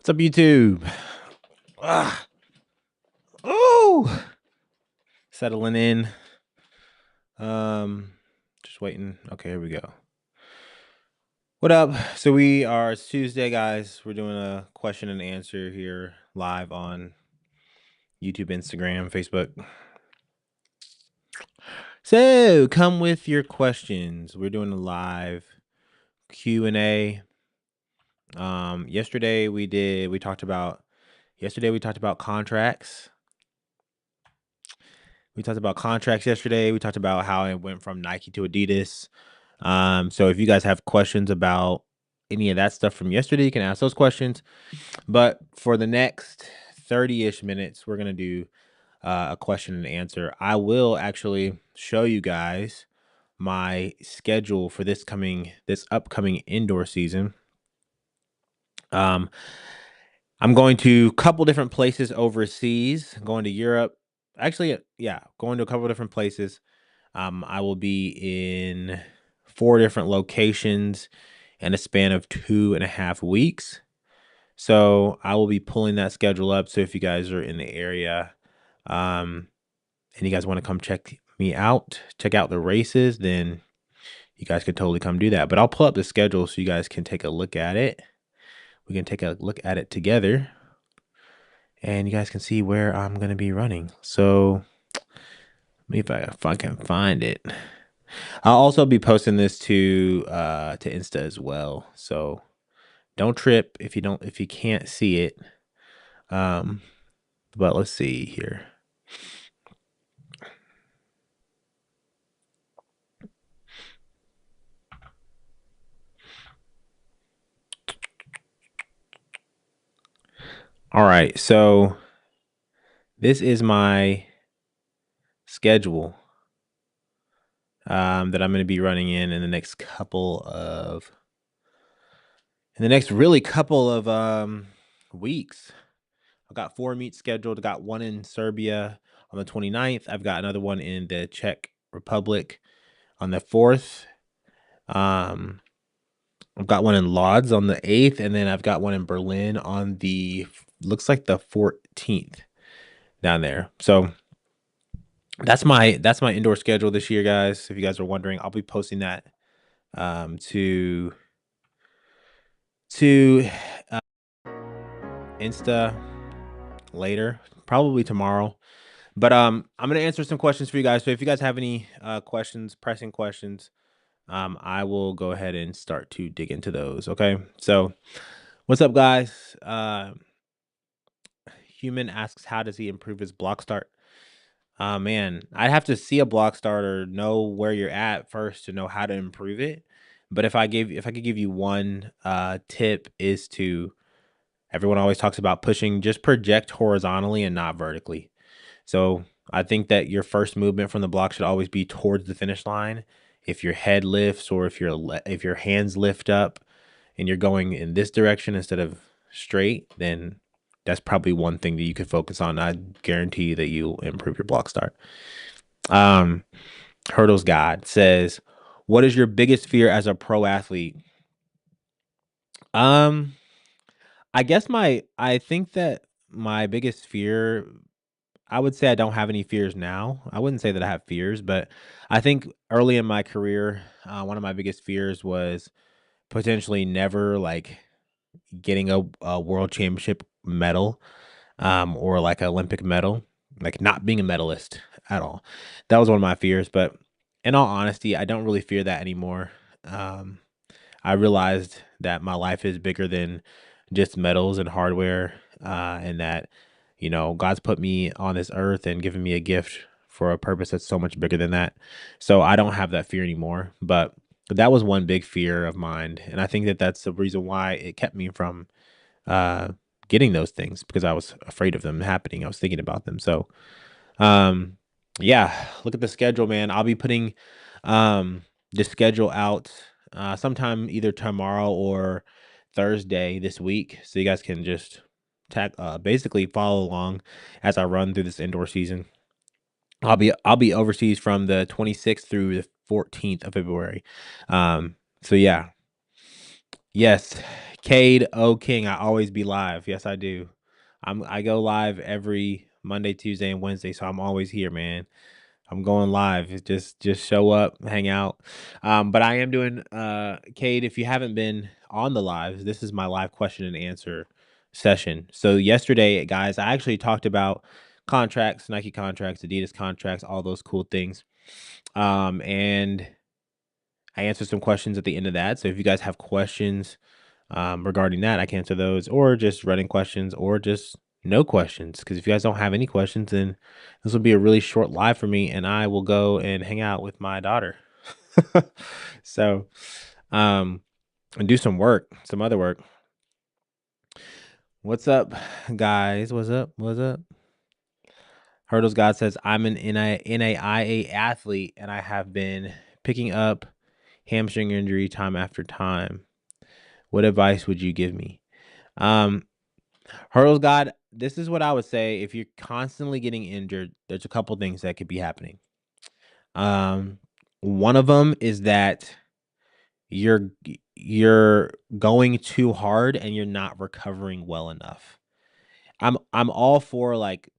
What's up, YouTube? Ah, oh, settling in. Just waiting. Okay, here we go. What up? So it's Tuesday, guys. We're doing a question and answer here live on YouTube, Instagram, Facebook. So come with your questions. We're doing a live Q&A. Yesterday we talked about contracts. We talked about contracts yesterday. We talked about how it went from Nike to Adidas. So if you guys have questions about any of that stuff from yesterday, you can ask those questions. But for the next 30-ish minutes, we're gonna do a question and answer. I will actually show you guys my schedule for this upcoming indoor season. I'm going to a couple different places overseas, going to Europe. Actually, yeah, going to a couple different places. I will be in 4 different locations in a span of 2.5 weeks. So I will be pulling that schedule up. So if you guys are in the area, and you guys want to come check me out, check out the races, then you guys could totally come do that. But I'll pull up the schedule so you guys can take a look at it. We can take a look at it together, and you guys can see where I'm going to be running. So if I can find it. I'll also be posting this to Insta as well. So don't trip if you can't see it. But let's see here. All right, so this is my schedule that I'm going to be running in the next couple of weeks. I've got 4 meets scheduled. I got one in Serbia on the 29th. I've got another one in the Czech Republic on the 4th. I've got one in Lodz on the 8th, and then I've got one in Berlin on looks like the 14th down there. So that's my indoor schedule this year, guys. If you guys are wondering, I'll be posting that to Insta later, probably tomorrow. But I'm gonna answer some questions for you guys. So if you guys have any questions, pressing questions, I will go ahead and start to dig into those. Okay. So what's up, guys? Human asks, how does he improve his block start? Man, I'd have to see a block start or know where you're at first to know how to improve it. But if I could give you one tip, is to, everyone always talks about pushing, just project horizontally and not vertically. So I think that your first movement from the block should always be towards the finish line. If your head lifts, or if your hands lift up and you're going in this direction instead of straight, then that's probably one thing that you could focus on. I guarantee that you'll improve your block start. Hurdles God says, what is your biggest fear as a pro athlete? I think that my biggest fear, I would say I don't have any fears now. I wouldn't say that I have fears, but I think early in my career, one of my biggest fears was potentially never getting a world championship medal, or like an Olympic medal, like not being a medalist at all. That was one of my fears, but in all honesty, I don't really fear that anymore. I realized that my life is bigger than just medals and hardware, and that, God's put me on this earth and given me a gift for a purpose that's so much bigger than that. So I don't have that fear anymore, but that was one big fear of mine. And I think that that's the reason why it kept me from getting those things, because I was afraid of them happening. I was thinking about them. So, yeah, look at the schedule, man. I'll be putting the schedule out sometime either tomorrow or Thursday this week, so you guys can just basically follow along as I run through this indoor season. I'll be overseas from the 26th through the 14th of February. So yeah. Yes, Cade O King, I always be live. Yes, I do. I go live every Monday, Tuesday, and Wednesday, so I'm always here, man. I'm going live. Just show up, hang out. But I am doing Cade, if you haven't been on the lives, this is my live question and answer session. So yesterday, guys, I actually talked about contracts, Nike contracts, Adidas contracts, all those cool things. And I answered some questions at the end of that. So if you guys have questions regarding that, I can answer those, or just running questions, or just no questions. Because if you guys don't have any questions, then this will be a really short live for me, and I will go and hang out with my daughter. So, and do some work, some other work. What's up, guys? What's up? What's up? Hurdles God says, I'm an NAIA athlete, and I have been picking up hamstring injury time after time. What advice would you give me? Hurdles God, this is what I would say. If you're constantly getting injured, there's a couple things that could be happening. One of them is that you're you're going too hard and you're not recovering well enough. I'm all for like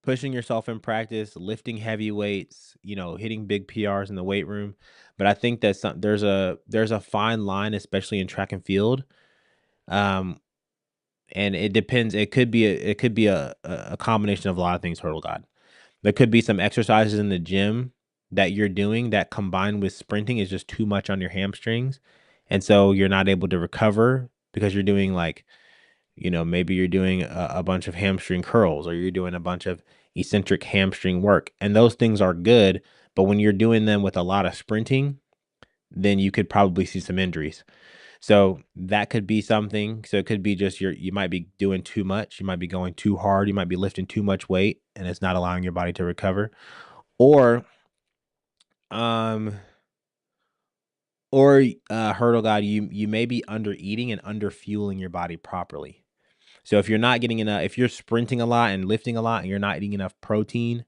pushing yourself in practice, lifting heavy weights, hitting big PRs in the weight room. But I think that there's a fine line, especially in track and field. Um, and it depends. It could be a combination of a lot of things. Hurdle God. There could be some exercises in the gym that you're doing that combined with sprinting is just too much on your hamstrings, and so you're not able to recover because you're doing like maybe you're doing a bunch of hamstring curls or you're doing a bunch of eccentric hamstring work. And those things are good. But when you're doing them with a lot of sprinting, then you could probably see some injuries. So that could be something. So it could be just you might be doing too much. You might be going too hard. You might be lifting too much weight and it's not allowing your body to recover. Or, um, Hurdle God, you may be under eating and under fueling your body properly. So if you're not getting enough, if you're sprinting a lot and lifting a lot and you're not eating enough protein,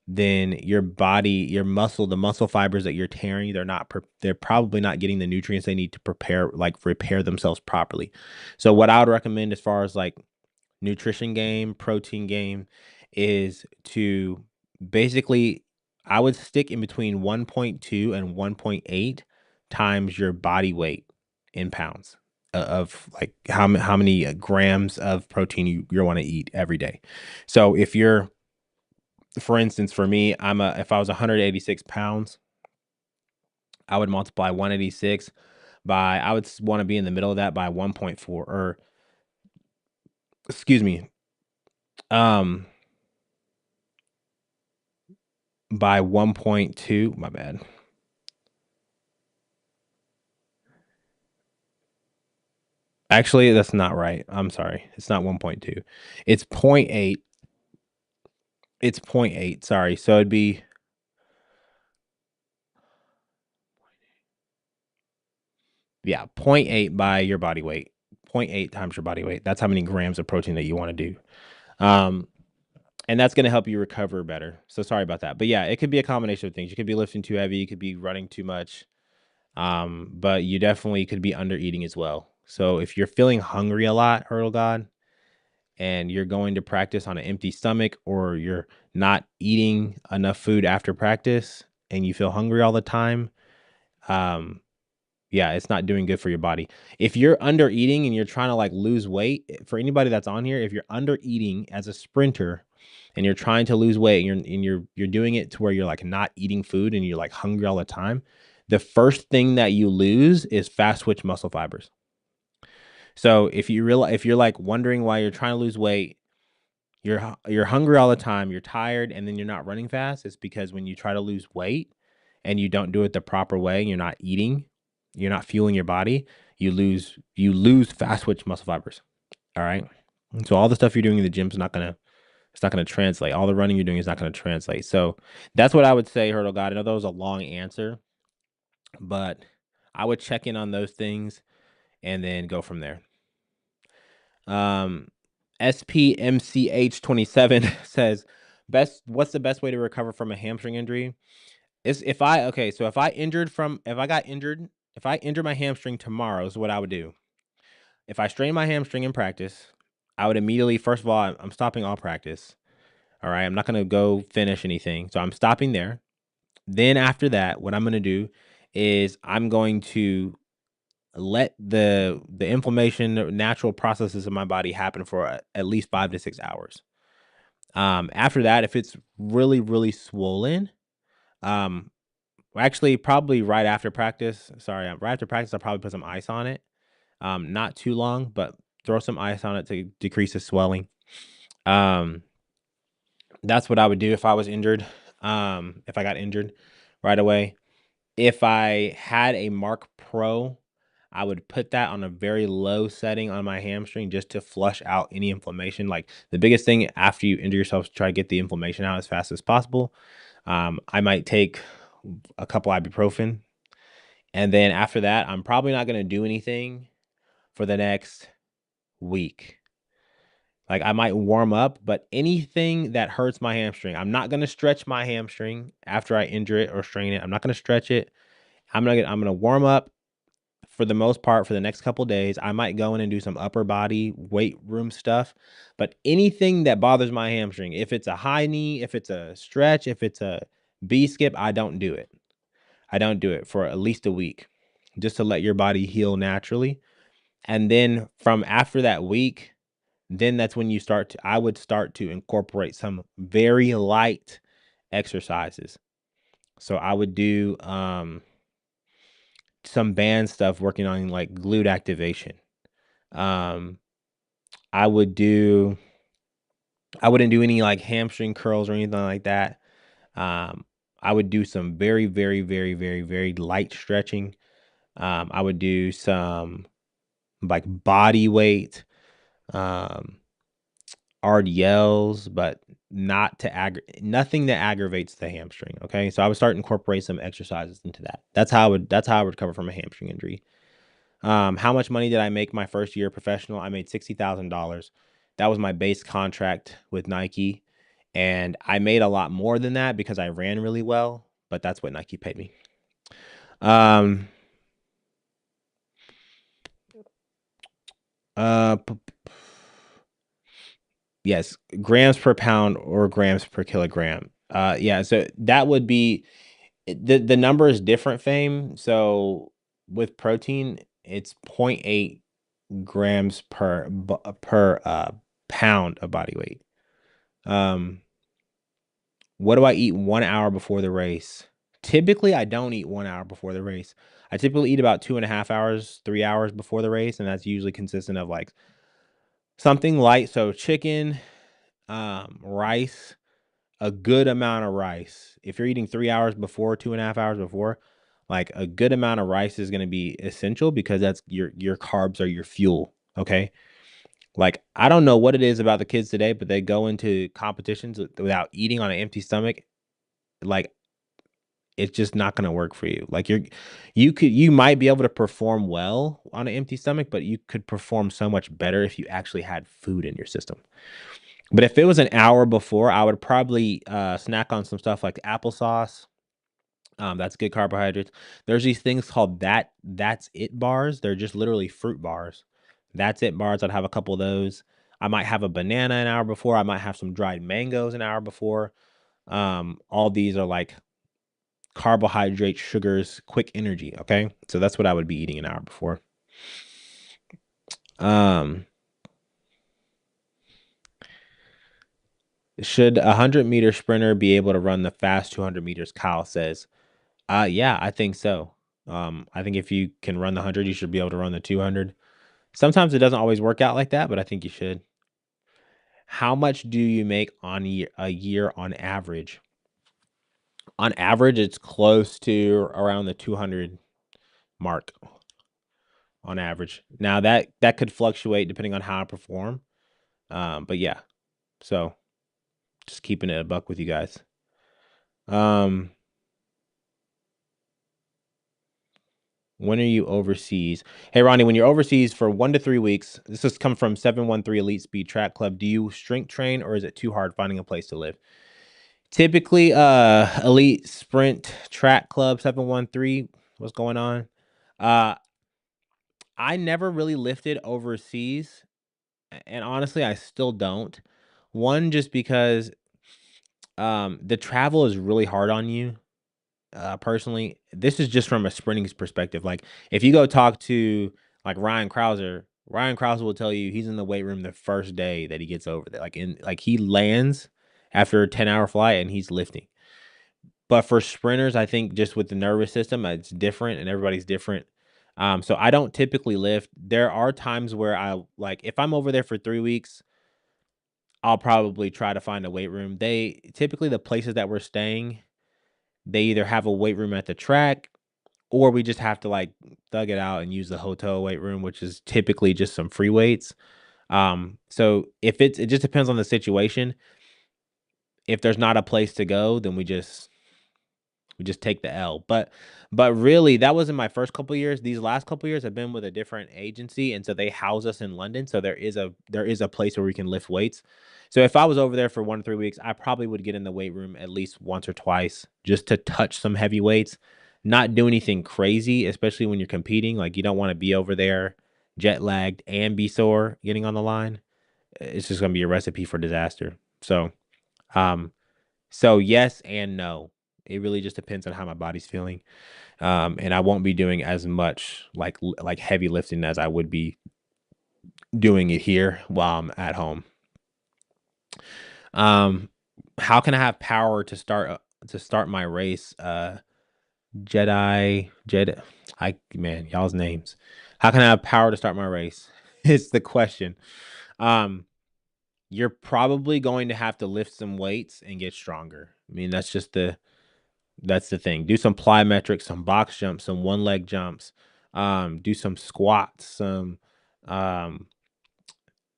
then your body, your muscle, the muscle fibers that you're tearing, they're probably not getting the nutrients they need to repair themselves properly. So what I would recommend as far as like nutrition game, protein game is to basically I would stick in between 1.2 and 1.8 times your body weight in pounds of like how many grams of protein you want to eat every day. So if you're, for instance, for me, if I was 186 pounds, I would multiply 186 by, I would want to be in the middle of that by 1.4, or excuse me, um by 1.2, my bad. Actually, that's not right. I'm sorry. It's not 1.2. It's point 0.8. It's point 0.8. Sorry. So it'd be, yeah, point 0.8 by your body weight. Point 0.8 times your body weight. That's how many grams of protein that you want to do. And that's going to help you recover better. So sorry about that. But yeah, it could be a combination of things. You could be lifting too heavy, you could be running too much. But you definitely could be under eating as well. So if you're feeling hungry a lot, Hurdle God, and you're going to practice on an empty stomach, or you're not eating enough food after practice and you feel hungry all the time, yeah, it's not doing good for your body. If you're under eating and you're trying to like lose weight, for anybody that's on here, if you're under eating as a sprinter and you're trying to lose weight and you're doing it to where you're like not eating food and you're like hungry all the time, the first thing that you lose is fast twitch muscle fibers. So if you're like wondering why you're trying to lose weight, you're hungry all the time, you're tired, and then you're not running fast, it's because when you try to lose weight and you don't do it the proper way, and you're not eating, you're not fueling your body, you lose fast twitch muscle fibers. All right. And so all the stuff you're doing in the gym is not gonna it's not gonna translate. All the running you're doing is not gonna translate. So that's what I would say, Hurdle God. I know that was a long answer, but I would check in on those things and then go from there. Um, SPMCH27 says, what's the best way to recover from a hamstring injury? Is if I got injured, if I injured my hamstring tomorrow is what I would do. if I strain my hamstring in practice, I would immediately, first of all, I'm stopping all practice. All right. I'm not going to go finish anything. So I'm stopping there. Then after that, what I'm going to do is I'm going to let the inflammation, natural processes of my body happen for at least 5 to 6 hours. After that, if it's really, really swollen, um, actually probably right after practice, right after practice, I'll probably put some ice on it. Not too long, but throw some ice on it to decrease the swelling. That's what I would do if I was injured. If I got injured right away. If I had a Mark Pro, I would put that on a very low setting on my hamstring just to flush out any inflammation. Like the biggest thing after you injure yourself is try to get the inflammation out as fast as possible. I might take a couple ibuprofen, and then after that, I'm probably not going to do anything for the next week. Like I might warm up, but anything that hurts my hamstring, I'm not going to stretch my hamstring after I injure it or strain it. I'm not going to stretch it. I'm gonna warm up for the most part for the next couple days. I might go in and do some upper body weight room stuff, but anything that bothers my hamstring, if it's a high knee, if it's a stretch, if it's a B skip, I don't do it. I don't do it for at least a week, just to let your body heal naturally. And then from after that week, then that's when I would start to incorporate some very light exercises. So I would do some band stuff working on like glute activation. Um, I wouldn't do any like hamstring curls or anything like that. I would do some very, very, very, very, very light stretching. I would do some like body weight, um, RDLs, but nothing that aggravates the hamstring. Okay. So I would start incorporate some exercises into that. That's how I would recover from a hamstring injury. How much money did I make my first year professional? I made $60,000. That was my base contract with Nike. And I made a lot more than that because I ran really well, but that's what Nike paid me. Um, yes, grams per pound or grams per kilogram. Yeah, so that would be the number is different, Fame. So with protein, it's 0.8 grams per pound of body weight. What do I eat 1 hour before the race? Typically, I don't eat 1 hour before the race. I typically eat about 2.5 hours, 3 hours before the race, and that's usually consistent of like something light. So chicken, rice, a good amount of rice. If you're eating 3 hours before, 2.5 hours before, like a good amount of rice is going to be essential because that's your carbs are your fuel. Okay. Like, I don't know what it is about the kids today, but they go into competitions without eating on an empty stomach. Like, it's just not going to work for you. Like, you might be able to perform well on an empty stomach, but you could perform so much better if you actually had food in your system. But if it was an hour before, I would probably snack on some stuff like applesauce. That's good carbohydrates. There's these things called That's It bars. They're just literally fruit bars. That's It bars. I'd have a couple of those. I might have a banana an hour before. I might have some dried mangoes an hour before. All these are like carbohydrate, sugars, quick energy. Okay, so that's what I would be eating an hour before. Should a 100-meter sprinter be able to run the fast 200 meters? Kyle says. Yeah, I think so. I think if you can run the 100, you should be able to run the 200. Sometimes it doesn't always work out like that, but I think you should. How much do you make on a year on average? On average, it's close to around the 200 mark on average. Now that could fluctuate depending on how I perform. But yeah, so just keeping it a buck with you guys. When are you overseas? Hey, Ronnie, when you're overseas for 1 to 3 weeks, this has come from 713 Elite Speed Track Club. Do you strength train or is it too hard finding a place to live? Typically, Elite Sprint Track Club 713. What's going on? I never really lifted overseas, and honestly, I still don't. One, just because the travel is really hard on you. Personally, this is just from a sprinting perspective. Like, if you go talk to like Ryan Krauser will tell you he's in the weight room the first day that he gets over there. Like he lands after a 10-hour flight and he's lifting. But for sprinters, I think just with the nervous system, it's different and everybody's different. So I don't typically lift. There are times where I like if I'm over there for 3 weeks, I'll probably try to find a weight room. They typically the places that we're staying, they either have a weight room at the track or we just have to like thug it out and use the hotel weight room, which is typically just some free weights. So if it just depends on the situation. If there's not a place to go, then we just take the L. But really, that was in my first couple years. These last couple years have been with a different agency, and so they house us in London. So there is a place where we can lift weights. So if I was over there for 1 to 3 weeks, I probably would get in the weight room at least once or twice just to touch some heavy weights. Not do anything crazy, especially when you're competing. Like you don't want to be over there jet lagged and be sore getting on the line. It's just gonna be a recipe for disaster. Um, so yes and no. It really just depends on how my body's feeling. And I won't be doing as much like heavy lifting as I would be doing it here while I'm at home. Um, how can I have power to start my race? Jedi, man, y'all's names. How can I have power to start my race? It's the question. Um, you're probably going to have to lift some weights and get stronger. I mean, that's the thing. Do some plyometrics, some box jumps, some one leg jumps. Do some squats, um,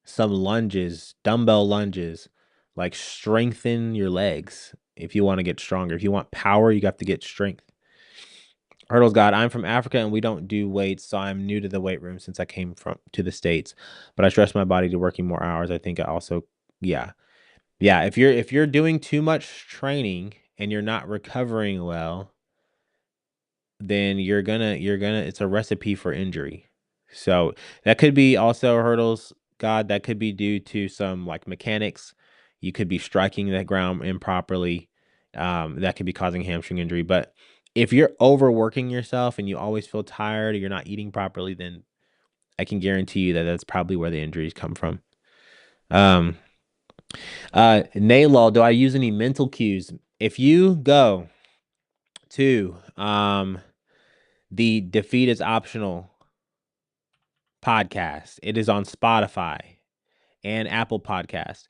some lunges, dumbbell lunges. Like strengthen your legs if you want to get stronger. If you want power, you have to get strength. Hurdles God, I'm from Africa and we don't do weights, so I'm new to the weight room since I came from to the States. But I stress my body to working more hours. I think I also, yeah, yeah. If you're doing too much training and you're not recovering well, then you're gonna it's a recipe for injury. So that could be also hurdles, God, that could be due to some like mechanics. You could be striking the ground improperly. That could be causing hamstring injury. But if you're overworking yourself and you always feel tired or you're not eating properly, then I can guarantee you that that's probably where the injuries come from. Um, Naylor, do I use any mental cues? If you go to the Defeat is Optional podcast. It is on Spotify and Apple Podcast.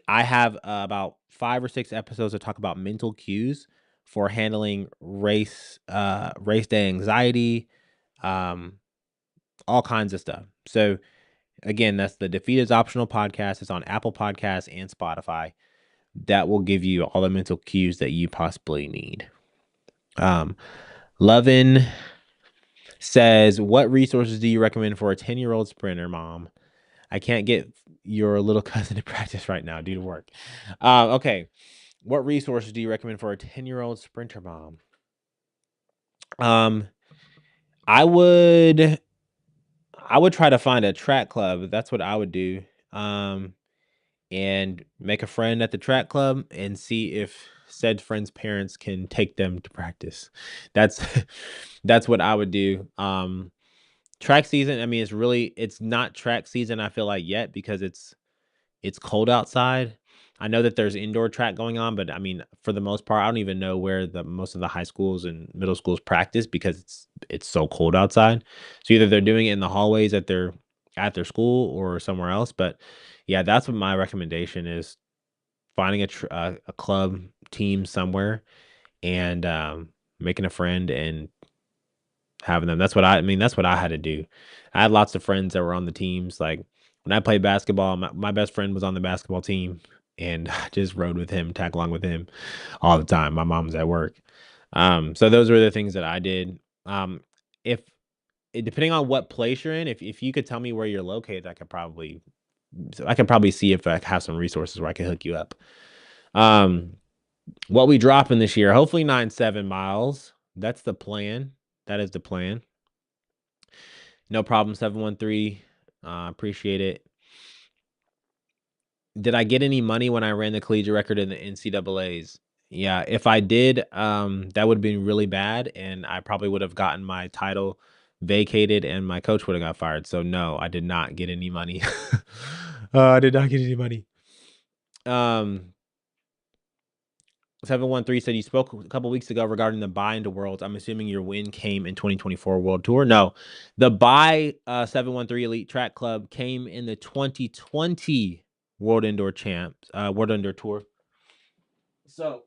I have about 5 or 6 episodes that talk about mental cues for handling race day anxiety, um, all kinds of stuff. So again, that's the Defeat is Optional podcast. It's on Apple Podcasts and Spotify. That will give you all the mental cues that you possibly need. Lovin says, "What resources do you recommend for a 10-year-old sprinter, mom? I can't get your little cousin to practice right now due to work." Okay. What resources do you recommend for a 10-year-old sprinter mom? Um, I would I would try to find a track club. That's what I would do. Um, and make a friend at the track club and see if said friend's parents can take them to practice. That's that's what I would do. Track season, I mean, it's not track season, I feel like yet because it's cold outside. I know that there's indoor track going on, but I mean, for the most part, I don't even know where the most of the high schools and middle schools practice because it's so cold outside. So either they're doing it in the hallways at their school or somewhere else. But yeah, that's what my recommendation is: finding a club team somewhere and making a friend and having them. That's what I had to do. I had lots of friends that were on the teams. Like when I played basketball, my best friend was on the basketball team and I just rode with him, tag along with him all the time. My mom was at work. So those were the things that I did. If depending on what place you're in, if you could tell me where you're located, I could probably see if I have some resources where I can hook you up. Um, what we dropping this year? Hopefully 9.7 miles. That's the plan. That is the plan. No problem, 713. Appreciate it. Did I get any money when I ran the collegiate record in the NCAAs? Yeah, if I did, that would have been really bad, and I probably would have gotten my title vacated, and my coach would have got fired. So no, I did not get any money. I did not get any money. Um, 713 said you spoke a couple weeks ago regarding the buy into Worlds. I'm assuming your win came in 2024 World Tour. No, the buy 713 Elite Track Club came in the 2020 World Indoor Champs, World Indoor Tour. So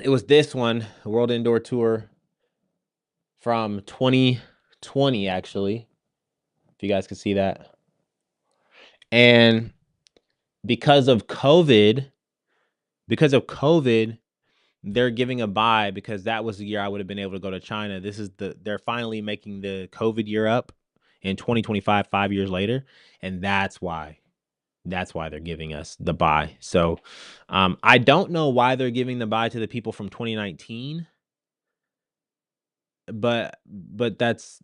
it was this one, World Indoor Tour from 2020, actually, if you guys can see that. And because of COVID, because of COVID, they're giving a buy because that was the year I would have been able to go to China. They're finally making the COVID year up in 2025, 5 years later, and that's why they're giving us the buy. So I don't know why they're giving the buy to the people from 2019, but that's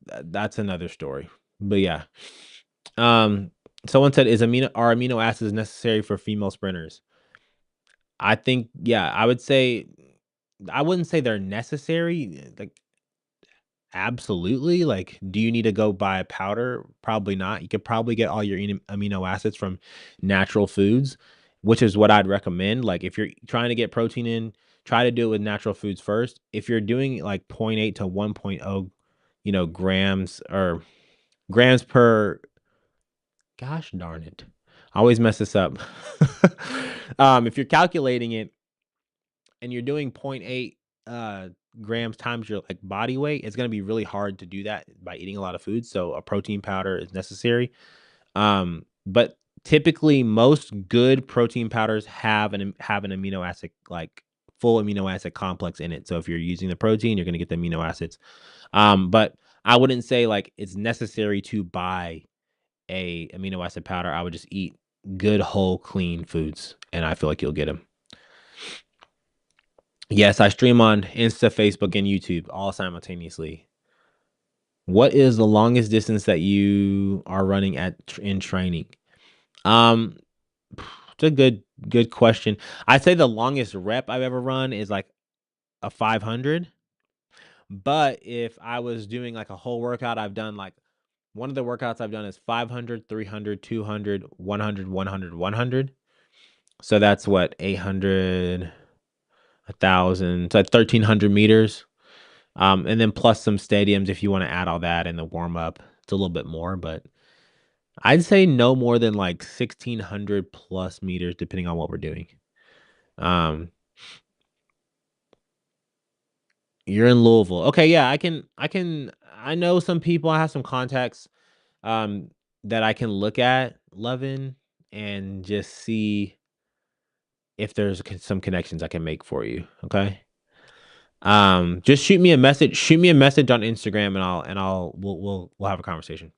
another story. But yeah. Um Someone said are amino acids necessary for female sprinters? I think yeah, I wouldn't say they're necessary. Like absolutely. Like, do you need to go buy a powder? Probably not. You could probably get all your amino acids from natural foods, which is what I'd recommend. Like, if you're trying to get protein in, try to do it with natural foods first. If you're doing like zero point 0.8 to 1.0, grams or grams per, gosh darn it. I always mess this up. If you're calculating it and you're doing zero point 0.8 grams times your like body weight, it's going to be really hard to do that by eating a lot of food. So a protein powder is necessary. But typically most good protein powders have an amino acid, like full amino acid complex in it. So if you're using the protein, you're going to get the amino acids. But I wouldn't say like it's necessary to buy a amino acid powder. I would just eat good whole clean foods, and I feel like you'll get them. Yes, I stream on Insta, Facebook, and YouTube all simultaneously. What is the longest distance that you are running in training? Um, it's a good question. I'd say the longest rep I've ever run is like a 500. But if I was doing like a whole workout, I've done like one of the workouts I've done is 500, 300, 200, 100, 100, 100. So that's what 800, 1,000, so 1,300 meters. And then plus some stadiums if you want to add all that in the warm up. It's a little bit more, but I'd say no more than like 1,600 plus meters, depending on what we're doing. Um, you're in Louisville. Okay, yeah, I know some people, I have some contacts um that I can look at Levin and just see if there's some connections I can make for you. Okay. Just shoot me a message on Instagram and we'll have a conversation.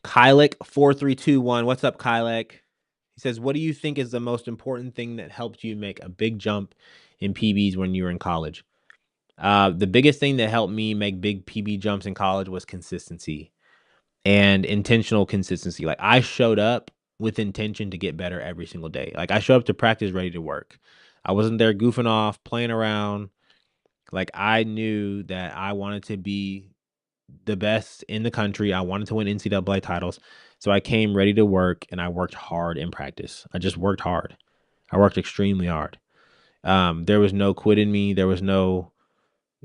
Kylek4321. What's up, Kylek? He says, what do you think is the most important thing that helped you make a big jump in PBs when you were in college? The biggest thing that helped me make big PB jumps in college was consistency and intentional consistency. Like I showed up with intention to get better every single day. Like I showed up to practice ready to work. I wasn't there goofing off, playing around. Like I knew that I wanted to be the best in the country. I wanted to win NCAA titles. So I came ready to work and I worked hard in practice. I just worked hard. I worked extremely hard. There was no quit in me. There was no,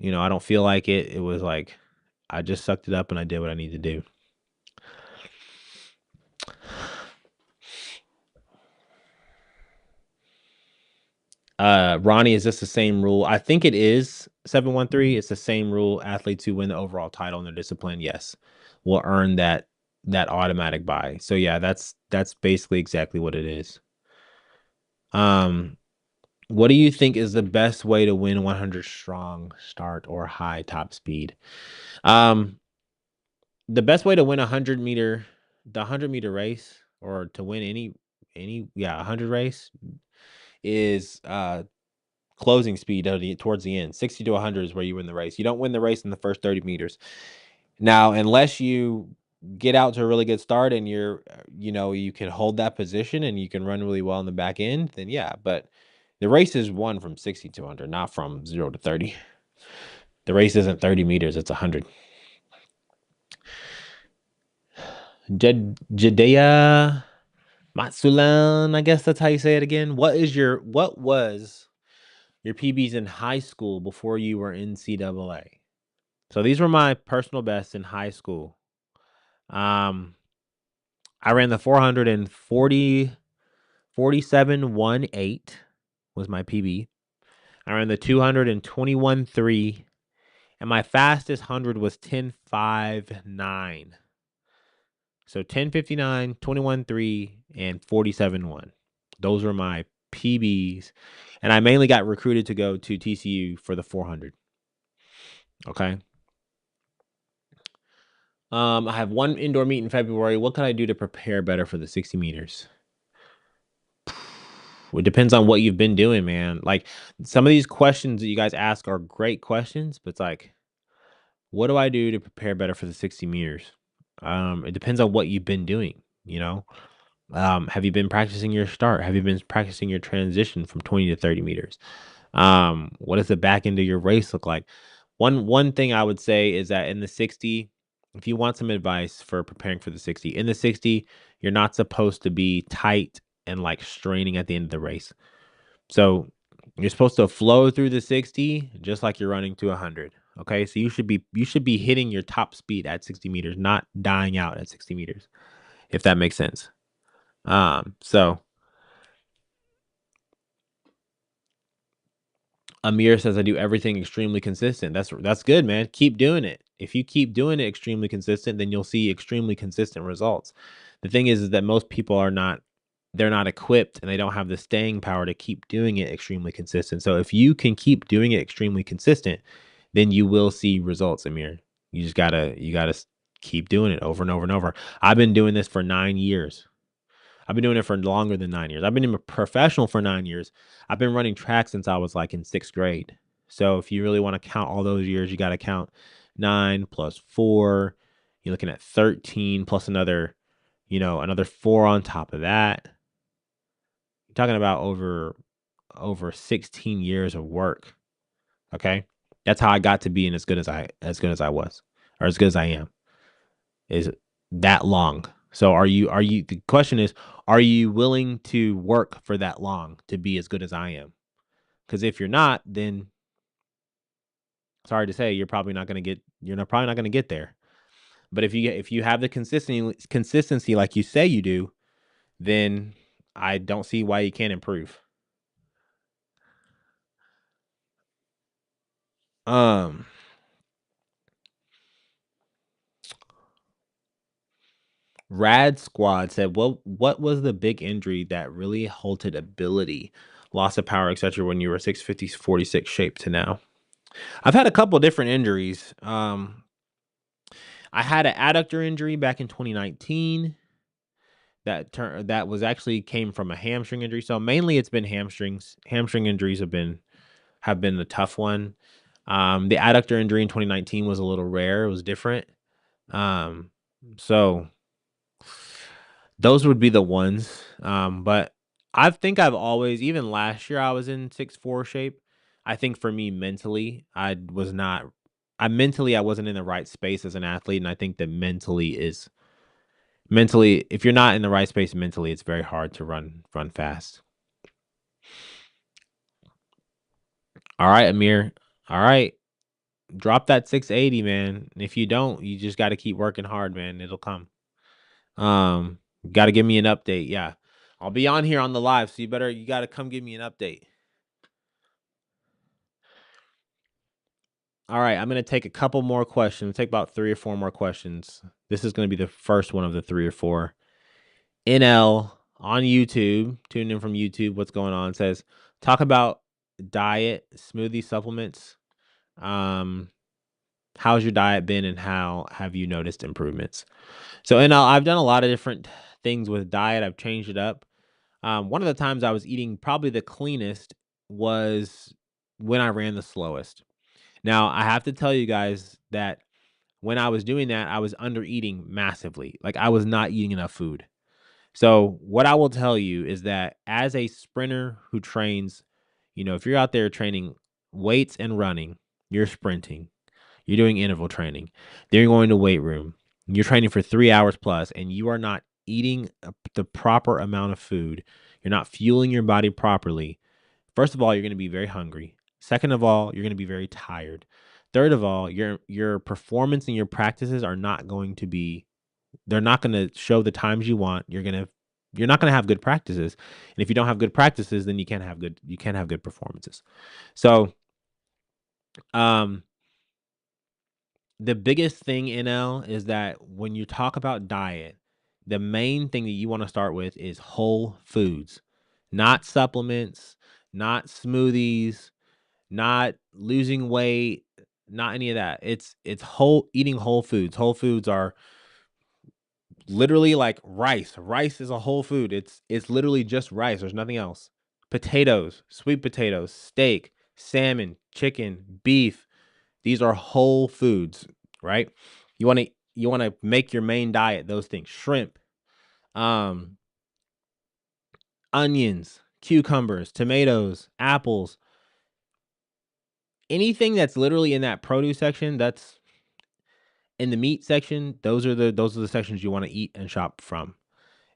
I don't feel like it. It was like I just sucked it up and I did what I needed to do. Ronnie, is this the same rule? I think it is 713. It's the same rule. Athletes who win the overall title in their discipline, yes, will earn that automatic buy. So yeah, that's basically exactly what it is. Um, what do you think is the best way to win 100 strong start or high top speed? Um, the best way to win the 100-meter race, or to win any 100 race is closing speed towards the end. 60 to 100 is where you win the race. You don't win the race in the first 30 meters. Now, unless you get out to a really good start and you can hold that position and you can run really well in the back end, then yeah. But the race is won from 60 to 100, not from 0 to 30. The race isn't 30 meters, it's 100. Jadea Matsulan, I guess that's how you say it again. What was your PBs in high school before you were in NCAA? So these were my personal bests in high school. I ran the 440 47.18 was my PB. I ran the 221.3, and my fastest 100 was 10.59. So 10.59, 21.3, and 47.1. Those were my PBs, and I mainly got recruited to go to TCU for the 400. Okay. I have one indoor meet in February. What can I do to prepare better for the 60 meters? It depends on what you've been doing, man. Like some of these questions that you guys ask are great questions, but it's like, what do I do to prepare better for the 60 meters? It depends on what you've been doing, you know? Have you been practicing your start? Have you been practicing your transition from 20 to 30 meters? What does the back end of your race look like? One thing I would say is that in the 60, if you want some advice for preparing for the 60, in the 60, you're not supposed to be tight and like straining at the end of the race. So you're supposed to flow through the 60 just like you're running to 100. Okay, so you should be hitting your top speed at 60 meters, not dying out at 60 meters, if that makes sense. So Amir says I do everything extremely consistent. That's good, man. Keep doing it. If you keep doing it extremely consistent, then you'll see extremely consistent results. The thing is that most people they're not equipped and they don't have the staying power to keep doing it extremely consistent. So if you can keep doing it extremely consistent, then you will see results, Amir. You gotta keep doing it over and over and over. I've been doing this for 9 years. I've been doing it for longer than 9 years. I've been a professional for 9 years. I've been running track since I was like in 6th grade. So if you really want to count all those years, you got to count 9 plus 4. You're looking at 13 plus another 4 on top of that. You're talking about over 16 years of work. Okay, that's how I got to being as good as I was, or as good as I am. Is that long? So the question is, are you willing to work for that long to be as good as I am? Because if you're not, then sorry to say, you're probably not going to get there. But if you have the consistency like you say you do, then I don't see why you can't improve. Rad Squad said, what was the big injury that really halted ability, loss of power, etc. when you were 650, 46 shape to now? I've had a couple different injuries. I had an adductor injury back in 2019 that was actually came from a hamstring injury. So mainly it's been hamstrings. Hamstring injuries have been the tough one. The adductor injury in 2019 was a little rare. It was different. So those would be the ones. But I think I've always, even last year, I was in 6'4" shape. I think for me mentally, I wasn't in the right space as an athlete. And I think that mentally, if you're not in the right space mentally, it's very hard to run fast. All right, Amir. All right. Drop that 680, man. If you don't, you just got to keep working hard, man. It'll come. Got to give me an update. Yeah. I'll be on here on the live, so you got to come give me an update. All right, I'm going to take a couple more questions. Take about 3 or 4 more questions. This is going to be the first one of the 3 or 4. NL on YouTube, tuned in from YouTube. What's going on? Says, talk about diet, smoothie supplements. How's your diet been and how have you noticed improvements? So, NL, I've done a lot of different things with diet. I've changed it up. One of the times I was eating probably the cleanest was when I ran the slowest. Now, I have to tell you guys that when I was doing that, I was under eating massively. Like I was not eating enough food. So, what I will tell you is that as a sprinter who trains, if you're out there training weights and running, you're sprinting, you're doing interval training, then you're going to weight room, you're training for 3 hours plus, and you are not eating the proper amount of food, you're not fueling your body properly. First of all, you're going to be very hungry. Second of all, you're going to be very tired. Third of all, your performance and your practices are not going to be they're not going to show the times you want. You're not going to have good practices. And if you don't have good practices, then you can't have good performances. So, um the biggest thing, NL, is that when you talk about diet, the main thing that you want to start with is whole foods, not supplements, not smoothies, not losing weight, not any of that. It's whole eating whole foods. Whole foods are literally like rice. Rice is a whole food. It's literally just rice. There's nothing else. Potatoes, sweet potatoes, steak, salmon, chicken, beef. These are whole foods, right? You want to make your main diet those things. Shrimp, um, onions, cucumbers, tomatoes, apples, anything that's literally in that produce section, that's in the meat section, those are the sections you want to eat and shop from.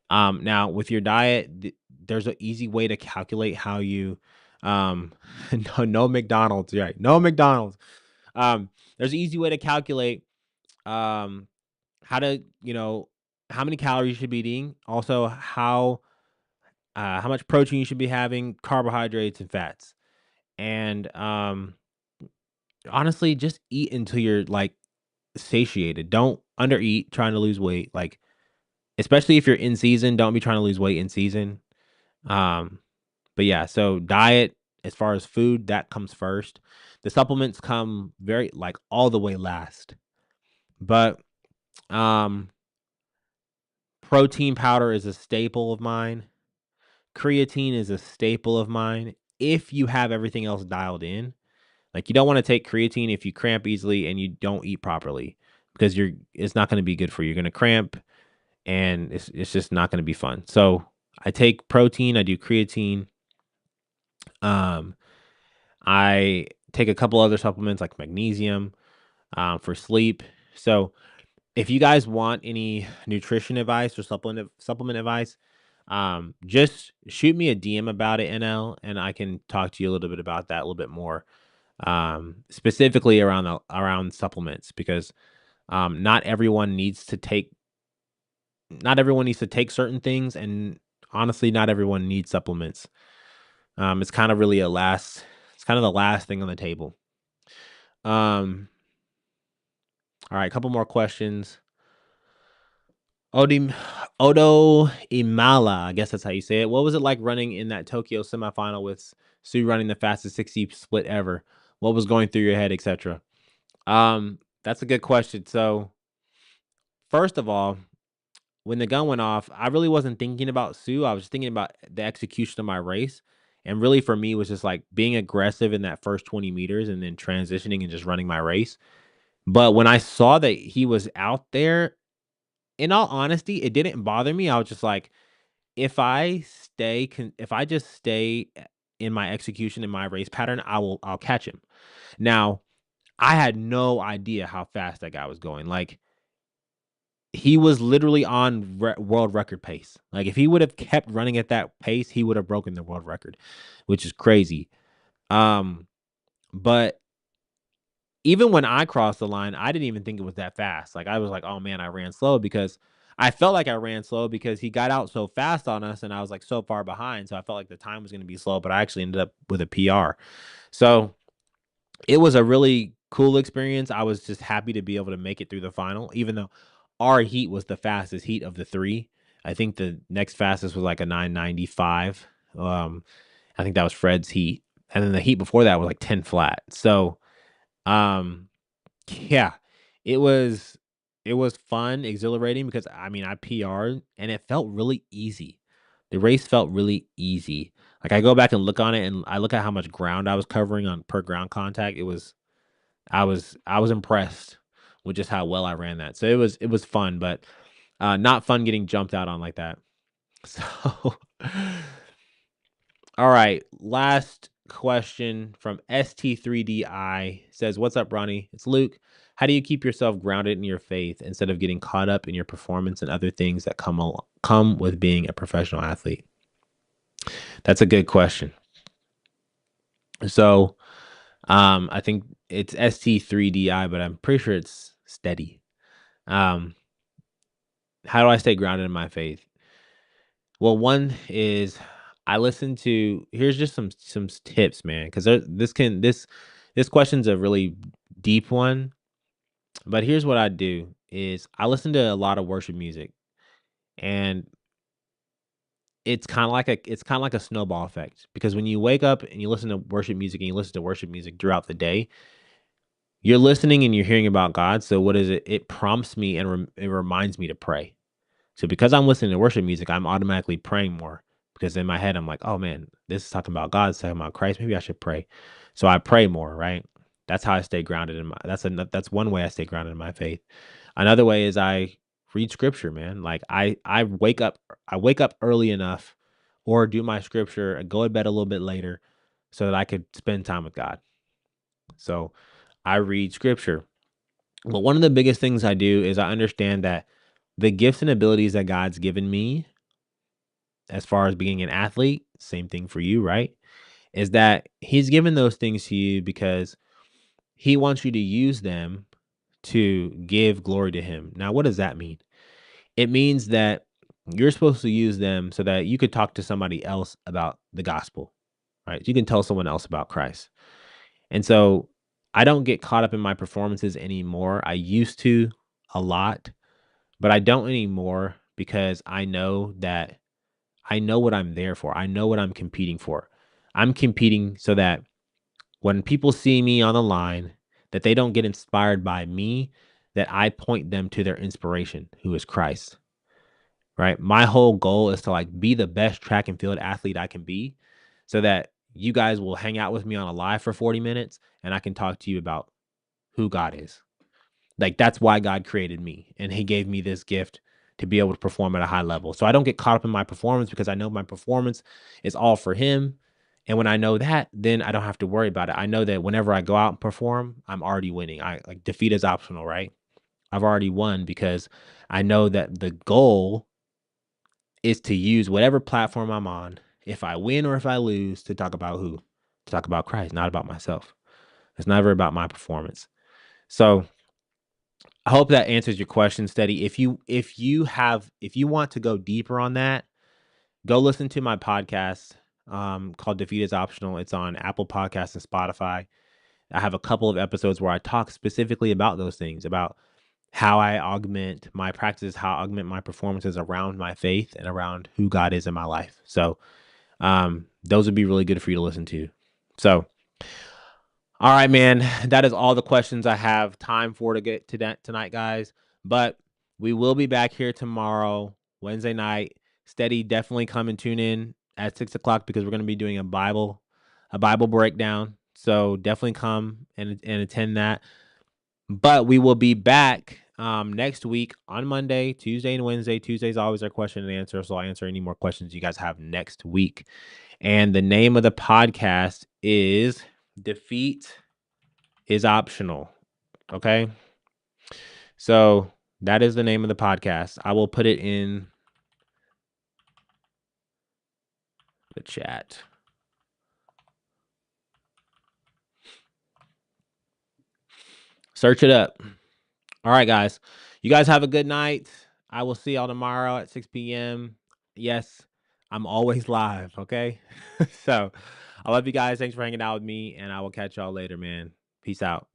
Now with your diet, there's an easy way to calculate how you, um, no McDonald's, right? No McDonald's. There's an easy way to calculate, um, how to, how many calories you should be eating. Also, how much protein you should be having, carbohydrates and fats, and honestly, just eat until you're like satiated. Don't undereat trying to lose weight. Like especially if you're in season, don't be trying to lose weight in season. Um, but yeah, so diet as far as food, that comes first. The supplements come very like all the way last. But um protein powder is a staple of mine. Creatine is a staple of mine. If you have everything else dialed in, like you don't want to take creatine if you cramp easily and you don't eat properly because it's not going to be good for you. You're going to cramp and it's just not going to be fun. So I take protein, I do creatine. Um, I take a couple other supplements like magnesium for sleep. So if you guys want any nutrition advice or supplement advice, just shoot me a DM about it, NL, and I can talk to you a little bit about that a little bit more, specifically around supplements because not everyone needs to take certain things, and honestly, not everyone needs supplements. It's kind of really it's kind of the last thing on the table. Um, all right, a couple more questions. Odim Odo Imala, I guess that's how you say it. What was it like running in that Tokyo semifinal with Sue running the fastest 60 split ever? What was going through your head, etc.? That's a good question. So, first of all, when the gun went off, I really wasn't thinking about Sue. I was thinking about the execution of my race. And really for me was just like being aggressive in that first 20 meters and then transitioning and just running my race. But when I saw that he was out there, in all honesty, it didn't bother me. I was just like, if I just stay in my execution in my race pattern, I'll catch him. Now, I had no idea how fast that guy was going. Like he was literally on world record pace. Like if he would have kept running at that pace, he would have broken the world record, which is crazy. Um, but even when I crossed the line, I didn't even think it was that fast. Like I was like, "Oh man, I ran slow," because I felt like I ran slow because he got out so fast on us and I was like so far behind. So I felt like the time was going to be slow, but I actually ended up with a PR. So it was a really cool experience. I was just happy to be able to make it through the final, even though our heat was the fastest heat of the three. I think the next fastest was like a 995. I think that was Fred's heat. And then the heat before that was like 10 flat. So, um, yeah, it was it was fun, exhilarating because I mean I PR'd and it felt really easy. The race felt really easy. Like, I go back and look on it, and I look at how much ground I was covering on per ground contact. I was impressed with just how well I ran that. So it was fun, but not fun getting jumped out on like that. So, all right, last question from ST3DI says, "What's up, Ronnie? It's Luke. How do you keep yourself grounded in your faith instead of getting caught up in your performance and other things that come with being a professional athlete?" That's a good question. So, I think it's ST3DI, but I'm pretty sure it's steady. Um, how do I stay grounded in my faith? Well, one is I listen to here's just some tips, man, because this question's a really deep one. But here's what I do is I listen to a lot of worship music, and it's kind of like a snowball effect, because when you wake up and you listen to worship music and you listen to worship music throughout the day, you're listening and you're hearing about God. So what is it? It prompts me and it reminds me to pray. So because I'm listening to worship music, I'm automatically praying more, because in my head I'm like, "Oh man, this is talking about God, it's talking about Christ. Maybe I should pray." So I pray more, right? That's how I stay grounded in my. That's one way I stay grounded in my faith. Another way is I read scripture, man. Like I wake up early enough, or do my scripture and go to bed a little bit later, so that I could spend time with God. So I read scripture. But one of the biggest things I do is I understand that the gifts and abilities that God's given me, as far as being an athlete, same thing for you, right? Is that He's given those things to you because He wants you to use them to give glory to Him. Now, what does that mean? It means that you're supposed to use them so that you could talk to somebody else about the gospel, right? You can tell someone else about Christ. And so I don't get caught up in my performances anymore. I used to a lot, but I don't anymore, because I know what I'm there for. I know what I'm competing for. I'm competing so that when people see me on the line, that they don't get inspired by me, that I point them to their inspiration, who is Christ. Right? My whole goal is to like be the best track and field athlete I can be, so that you guys will hang out with me on a live for 40 minutes and I can talk to you about who God is. Like, that's why God created me, and He gave me this gift to be able to perform at a high level. So I don't get caught up in my performance, because I know my performance is all for Him. And when I know that, then I don't have to worry about it. I know that whenever I go out and perform, I'm already winning. I like, defeat is optional, right? I've already won, because I know that the goal is to use whatever platform I'm on, if I win or if I lose, to talk about who? To talk about Christ, not about myself. It's never about my performance. So I hope that answers your question, Steady. If you want to go deeper on that, go listen to my podcast, called Defeat is Optional. It's on Apple Podcasts and Spotify. I have a couple of episodes where I talk specifically about those things, about how I augment my practices, how I augment my performances around my faith and around who God is in my life. So those would be really good for you to listen to. So, all right, man. That is all the questions I have time for to get to that tonight, guys. But we will be back here tomorrow, Wednesday night. Steady, definitely come and tune in at 6 o'clock, because we're going to be doing a Bible breakdown. So definitely come and attend that. But we will be back next week on Monday, Tuesday, and Wednesday. Tuesday's always our question and answer, so I'll answer any more questions you guys have next week. And the name of the podcast is Defeat is Optional. Okay. So that is the name of the podcast. I will put it in the chat. Search it up. All right, guys. You guys have a good night. I will see y'all tomorrow at 6 p.m. Yes, I'm always live. Okay. So I love you guys. Thanks for hanging out with me, and I will catch y'all later, man. Peace out.